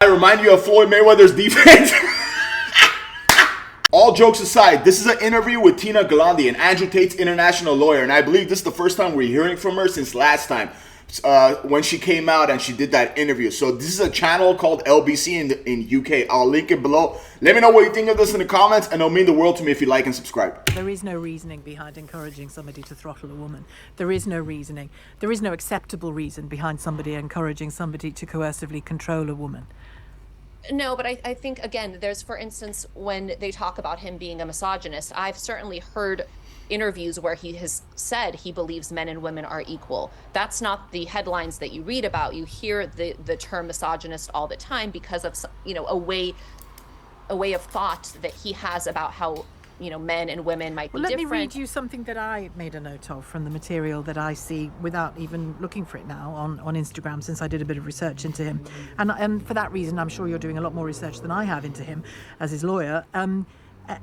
I remind you of Floyd Mayweather's defense. All jokes aside, this is an interview with Tina Galante, and Andrew Tate's international lawyer, and I believe this is the first time we're hearing from her since last time when she came out and she did that interview. So this is a channel called LBC in UK. I'll link it below. Let me know what you think of this in the comments, and it'll mean the world to me if you like and subscribe. There is no reasoning behind encouraging somebody to throttle a woman. There is no reasoning. There is no acceptable reason behind somebody encouraging somebody to coercively control a woman. No, but I think, again, there's, for instance, when they talk about him being a misogynist, I've certainly heard interviews where he has said he believes men and women are equal. That's not the headlines that you read about. You hear the term misogynist all the time because of, you know, a way of thought that he has about how, you know, men and women might be different. Let me read you something that I made a note of from the material that I see without even looking for it now on Instagram, since I did a bit of research into him. And for that reason, I'm sure you're doing a lot more research than I have into him as his lawyer. And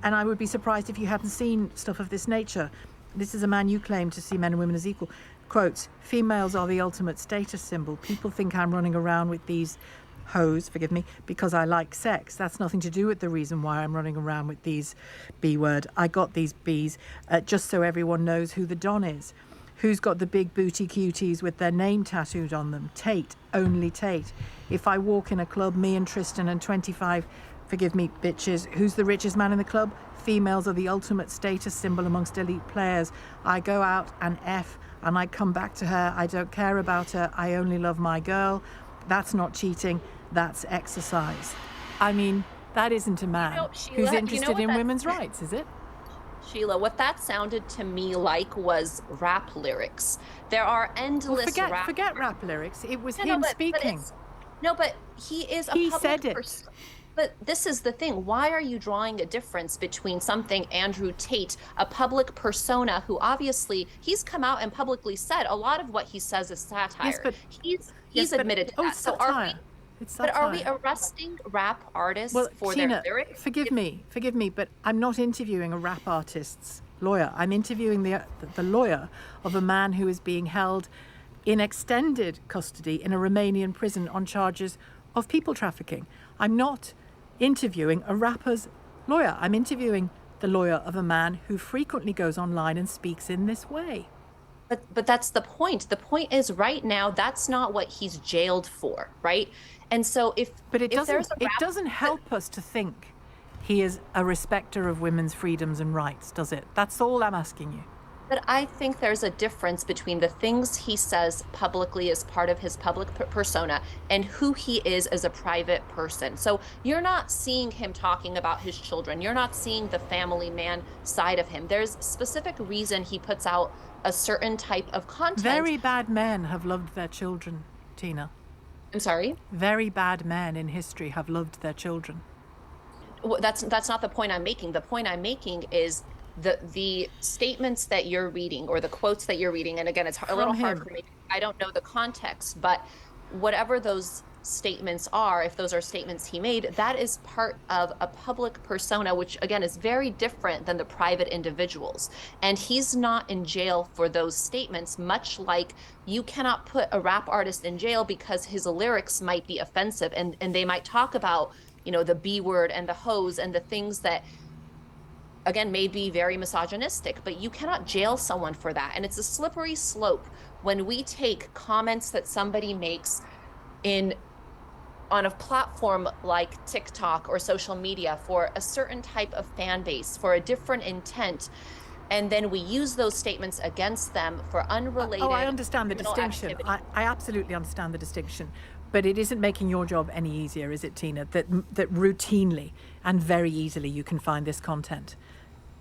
I would be surprised if you hadn't seen stuff of this nature. This is a man you claim to see men and women as equal. Quotes, females are the ultimate status symbol. People think I'm running around with these hoes, forgive me, because I like sex. That's nothing to do with the reason why I'm running around with these B word. I got these Bs just so everyone knows who the Don is. Who's got the big booty cuties with their name tattooed on them? Tate, only Tate. If I walk in a club, me and Tristan and 25, forgive me, bitches, who's the richest man in the club? Females are the ultimate status symbol amongst elite players. I go out and F and I come back to her. I don't care about her. I only love my girl. That's not cheating. That's exercise. I mean, that isn't a man who's interested in women's rights, is it? Sheila, what that sounded to me like was rap lyrics. There are endless forget rap lyrics. It was him speaking. But he is a public said it. person. But this is the thing. Why are you drawing a difference between something Andrew Tate, a public persona who obviously he's come out and publicly said a lot of what he says is satire. Yes, but he's admitted to that. So are we arresting rap artists for Tina, their lyrics? Forgive me, but I'm not interviewing a rap artist's lawyer. I'm interviewing the lawyer of a man who is being held in extended custody in a Romanian prison on charges of people trafficking. I'm not interviewing a rapper's lawyer. I'm interviewing the lawyer of a man who frequently goes online and speaks in this way. But that's the point. The point is right now that's not what he's jailed for, right? And so it doesn't help us to think he is a respecter of women's freedoms and rights, does it? That's all I'm asking you. But I think there's a difference between the things he says publicly as part of his public persona and who he is as a private person. So you're not seeing him talking about his children. You're not seeing the family man side of him. There's specific reason he puts out a certain type of content. Very bad men have loved their children, Tina. I'm sorry? Very bad men in history have loved their children. Well, that's not the point I'm making. The point I'm making is the statements that you're reading or the quotes that you're reading, and again, it's a little hard for me. I don't know the context, but whatever those statements are, if those are statements he made, that is part of a public persona, which again is very different than the private individuals. And he's not in jail for those statements, much like you cannot put a rap artist in jail because his lyrics might be offensive and they might talk about, you know, the B word and the hoes and the things that again may be very misogynistic, but you cannot jail someone for that. And it's a slippery slope when we take comments that somebody makes on a platform like TikTok or social media for a certain type of fan base, for a different intent, and then we use those statements against them for unrelated. I understand the distinction. I absolutely understand the distinction. But it isn't making your job any easier, is it, Tina, that routinely and very easily you can find this content?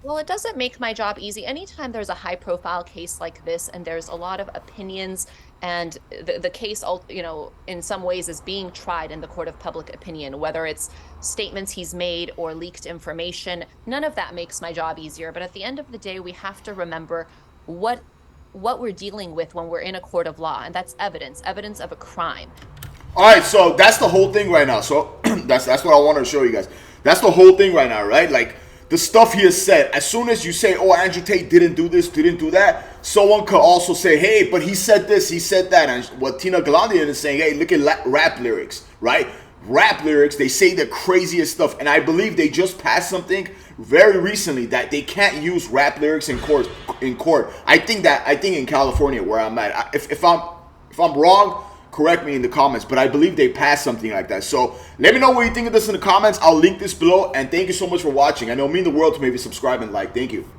Well, it doesn't make my job easy. Anytime there's a high-profile case like this and there's a lot of opinions and the case, you know, in some ways is being tried in the court of public opinion, whether it's statements he's made or leaked information, none of that makes my job easier. But at the end of the day, we have to remember what we're dealing with when we're in a court of law, and that's evidence of a crime. All right, so that's the whole thing right now. So that's what I wanted to show you guys. That's the whole thing right now, right? Like the stuff he has said. As soon as you say, "Oh, Andrew Tate didn't do this, didn't do that," someone could also say, "Hey, but he said this, he said that." And what Tina Galante is saying, "Hey, look at rap lyrics, right? rap lyrics, they say the craziest stuff. And I believe they just passed something very recently that they can't use rap lyrics in court. I think in California where I'm at, if I'm wrong, correct me in the comments, but I believe they passed something like that. So let me know what you think of this in the comments. I'll link this below, and thank you so much for watching. I know it means the world to maybe subscribe and like. Thank you.